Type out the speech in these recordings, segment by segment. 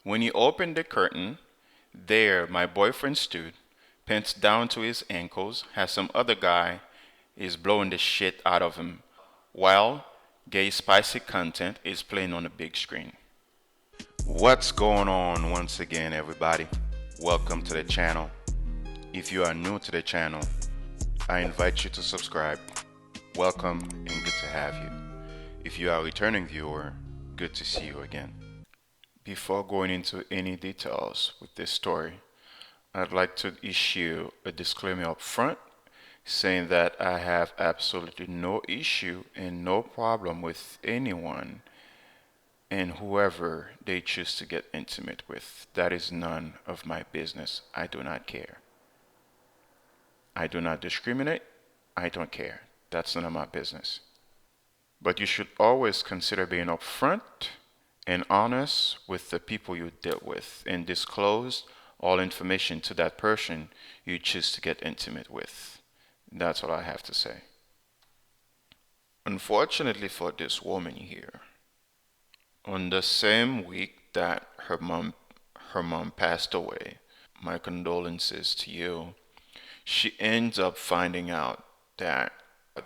When he opened the curtain, there my boyfriend stood, pants down to his ankles, as some other guy is blowing the shit out of him, while gay spicy content is playing on the big screen. What's going on once again, everybody? Welcome to the channel. If you are new to the channel, I invite you to subscribe. Welcome and good to have you. If you are a returning viewer, good to see you again. Before going into any details with this story, I'd like to issue a disclaimer up front saying that I have absolutely no issue and no problem with anyone and whoever they choose to get intimate with. That is none of my business. I do not care. I do not discriminate. I don't care. That's none of my business. But you should always consider being upfront and honest with the people you deal with and disclose all information to that person you choose to get intimate with. That's all I have to say. Unfortunately for this woman here, on the same week that her mom passed away, my condolences to you. She ends up finding out that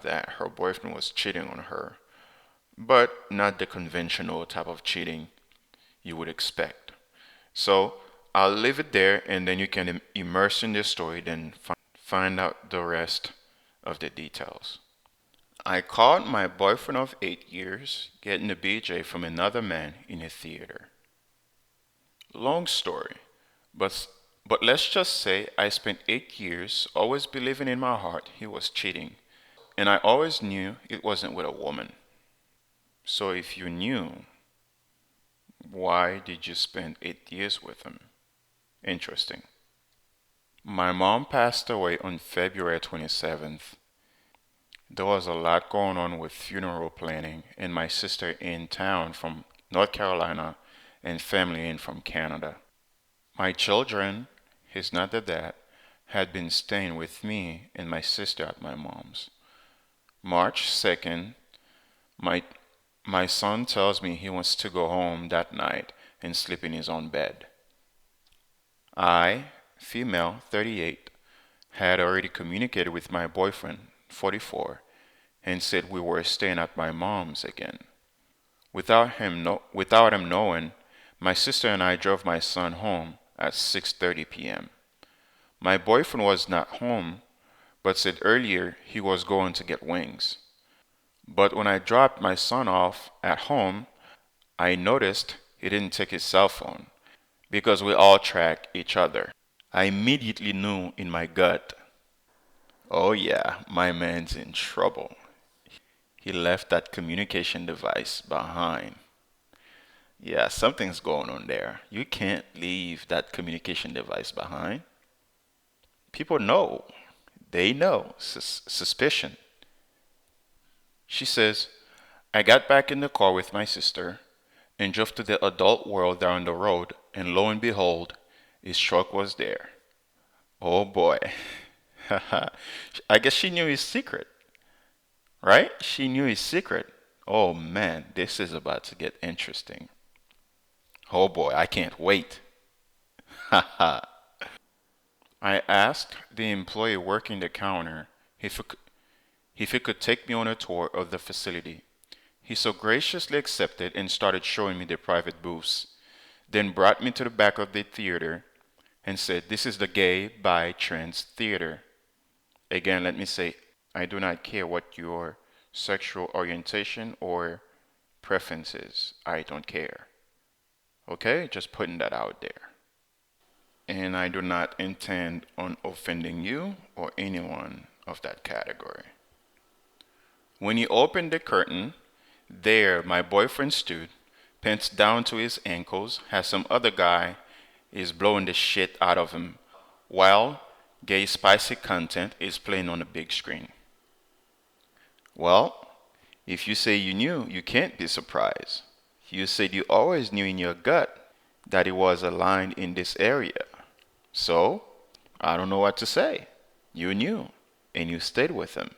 her boyfriend was cheating on her, but not the conventional type of cheating you would expect. So I'll leave it there, and then you can immerse in this story, then find out the rest of the details. I caught my boyfriend of 8 years getting a BJ from another man in a theater. Long story, but let's just say I spent 8 years always believing in my heart he was cheating, and I always knew it wasn't with a woman. So if you knew, why did you spend 8 years with him? Interesting. My mom passed away on February 27th. There was a lot going on with funeral planning, and my sister in town from North Carolina and family in from Canada. My children, his not the dad, had been staying with me and my sister at my mom's. March 2nd, my my son tells me he wants to go home that night and sleep in his own bed. I, female 38, had already communicated with my boyfriend 44 and said we were staying at my mom's again. Without him knowing, my sister and I drove my son home at 6:30 p.m. My boyfriend was not home but said earlier he was going to get wings. But when I dropped my son off at home, I noticed he didn't take his cell phone because we all track each other. I immediately knew in my gut, oh yeah, my man's in trouble. He left that communication device behind. Yeah, something's going on there. You can't leave that communication device behind. People know. They know. Suspicion. She says, I got back in the car with my sister and drove to the adult world down the road, and lo and behold, his truck was there. Oh boy. I guess she knew his secret, right? She knew his secret. Oh man, this is about to get interesting. Oh boy, I can't wait. I asked the employee working the counter if he could take me on a tour of the facility. He so graciously accepted and started showing me the private booths, then brought me to the back of the theater and said, this is the gay, bi, trans theater. Again, let me say, I do not care what your sexual orientation or preferences. I don't care. Okay? Just putting that out there. And I do not intend on offending you or anyone of that category. When he opened the curtain, there my boyfriend stood, pants down to his ankles, as some other guy is blowing the shit out of him, while gay spicy content is playing on the big screen. Well, if you say you knew, you can't be surprised. You said you always knew in your gut that it was aligned in this area. So, I don't know what to say. You knew, and you stayed with him.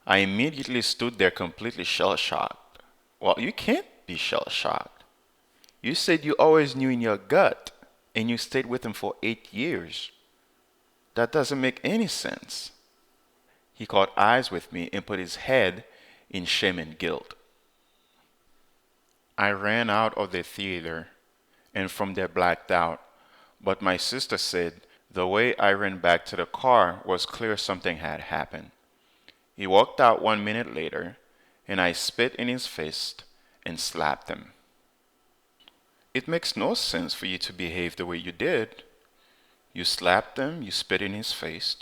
I immediately stood there completely shell shocked. Well, you can't be shell shocked. You said you always knew in your gut, and you stayed with him for 8 years. That doesn't make any sense. He caught eyes with me and put his head in shame and guilt. I ran out of the theater and from there blacked out, but my sister said the way I ran back to the car was clear something had happened. He walked out 1 minute later, and I spit in his face and slapped him. It makes no sense for you to behave the way you did. You slapped him, you spit in his face.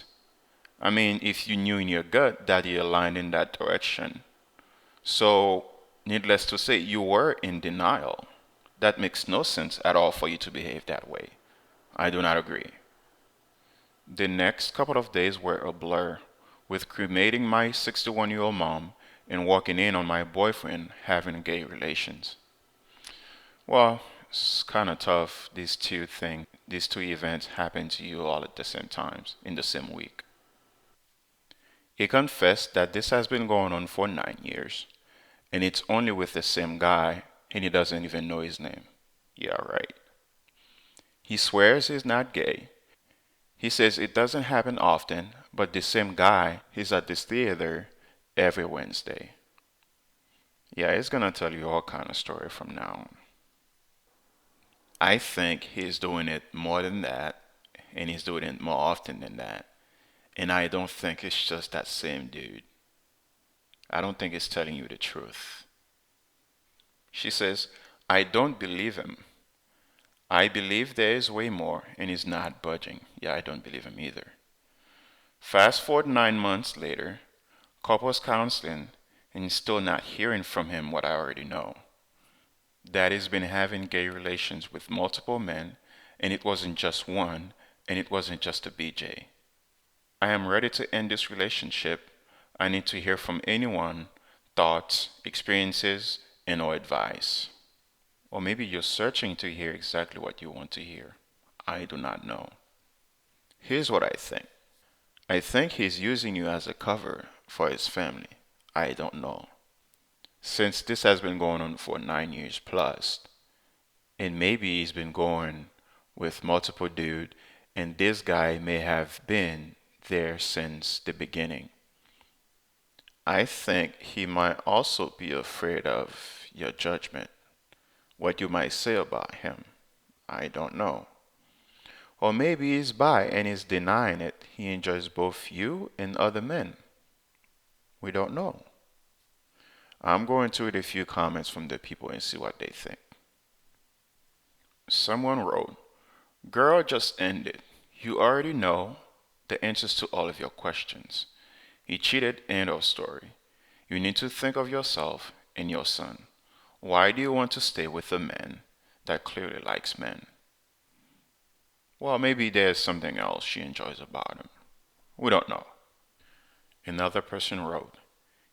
I mean, if you knew in your gut that he aligned in that direction. So, needless to say, you were in denial. That makes no sense at all for you to behave that way. I do not agree. The next couple of days were a blur, with cremating my 61-year-old mom and walking in on my boyfriend having gay relations. Well, it's kind of tough. These two events happened to you all at the same times in the same week. He confessed that this has been going on for 9 years, and it's only with the same guy, and he doesn't even know his name. Yeah, right. He swears he's not gay. He says it doesn't happen often, but the same guy is at this theater every Wednesday. Yeah, he's gonna tell you all kind of story from now on. I think he's doing it more than that, and he's doing it more often than that. And I don't think it's just that same dude. I don't think he's telling you the truth. She says, I don't believe him. I believe there is way more, and he's not budging. Yeah, I don't believe him either. Fast forward 9 months later, couples counseling, and still not hearing from him what I already know. That he's been having gay relations with multiple men, and it wasn't just one, and it wasn't just a BJ. I am ready to end this relationship. I need to hear from anyone, thoughts, experiences, and or advice. Or maybe you're searching to hear exactly what you want to hear. I do not know. Here's what I think. I think he's using you as a cover for his family. I don't know. Since this has been going on for 9 years plus, and maybe he's been going with multiple dudes, and this guy may have been there since the beginning. I think he might also be afraid of your judgment, what you might say about him. I don't know. Or maybe he's bi and he's denying it. He enjoys both you and other men. We don't know. I'm going to read a few comments from the people and see what they think. Someone wrote, Girl just ended. You already know the answers to all of your questions. He cheated, end of story. You need to think of yourself and your son. Why do you want to stay with a man that clearly likes men? Well, maybe there's something else she enjoys about him. We don't know. Another person wrote,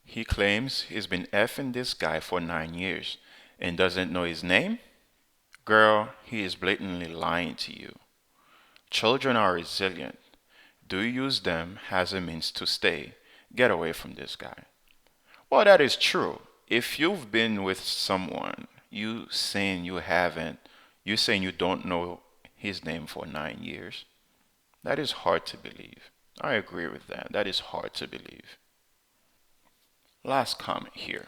He claims he's been effing this guy for 9 years and doesn't know his name? Girl, he is blatantly lying to you. Children are resilient. Do you use them as a means to stay? Get away from this guy. Well, that is true. If you've been with someone, you saying you don't know his name for 9 years, that is hard to believe. I agree with that. That is hard to believe. Last comment here.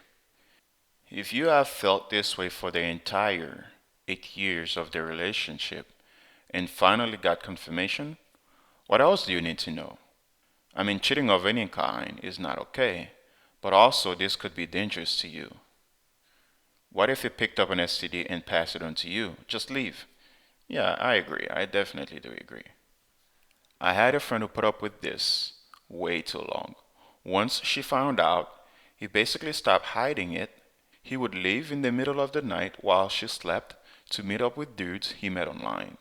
If you have felt this way for the entire 8 years of the relationship and finally got confirmation, what else do you need to know? I mean, cheating of any kind is not okay, but also this could be dangerous to you. What if he picked up an STD and passed it on to you? Just leave. Yeah, I agree. I definitely do agree. I had a friend who put up with this way too long. Once she found out, he basically stopped hiding it. He would leave in the middle of the night while she slept to meet up with dudes he met online.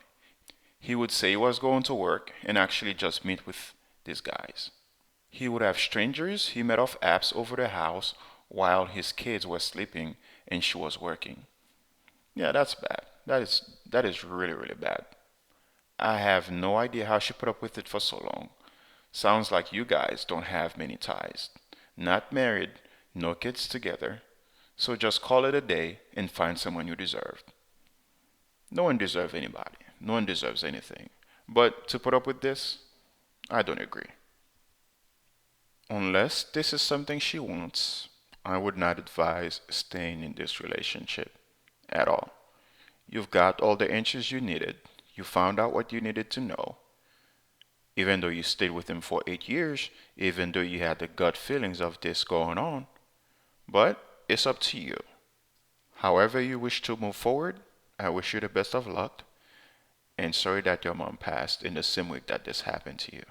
He would say he was going to work and actually just meet with these guys. He would have strangers he met off apps over the house while his kids were sleeping and she was working. Yeah, that's bad. That is really, really bad. I have no idea how she put up with it for so long. Sounds like you guys don't have many ties. Not married, no kids together. So just call it a day and find someone you deserve. No one deserves anybody. No one deserves anything. But to put up with this, I don't agree. Unless this is something she wants, I would not advise staying in this relationship at all. You've got all the answers you needed. You found out what you needed to know. Even though you stayed with him for 8 years, even though you had the gut feelings of this going on, but it's up to you. However you wish to move forward, I wish you the best of luck, and sorry that your mom passed in the same week that this happened to you.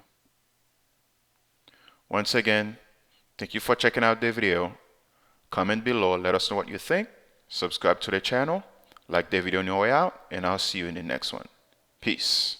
Once again, thank you for checking out the video. Comment below, let us know what you think. Subscribe to the channel, like the video on your way out, and I'll see you in the next one. Peace.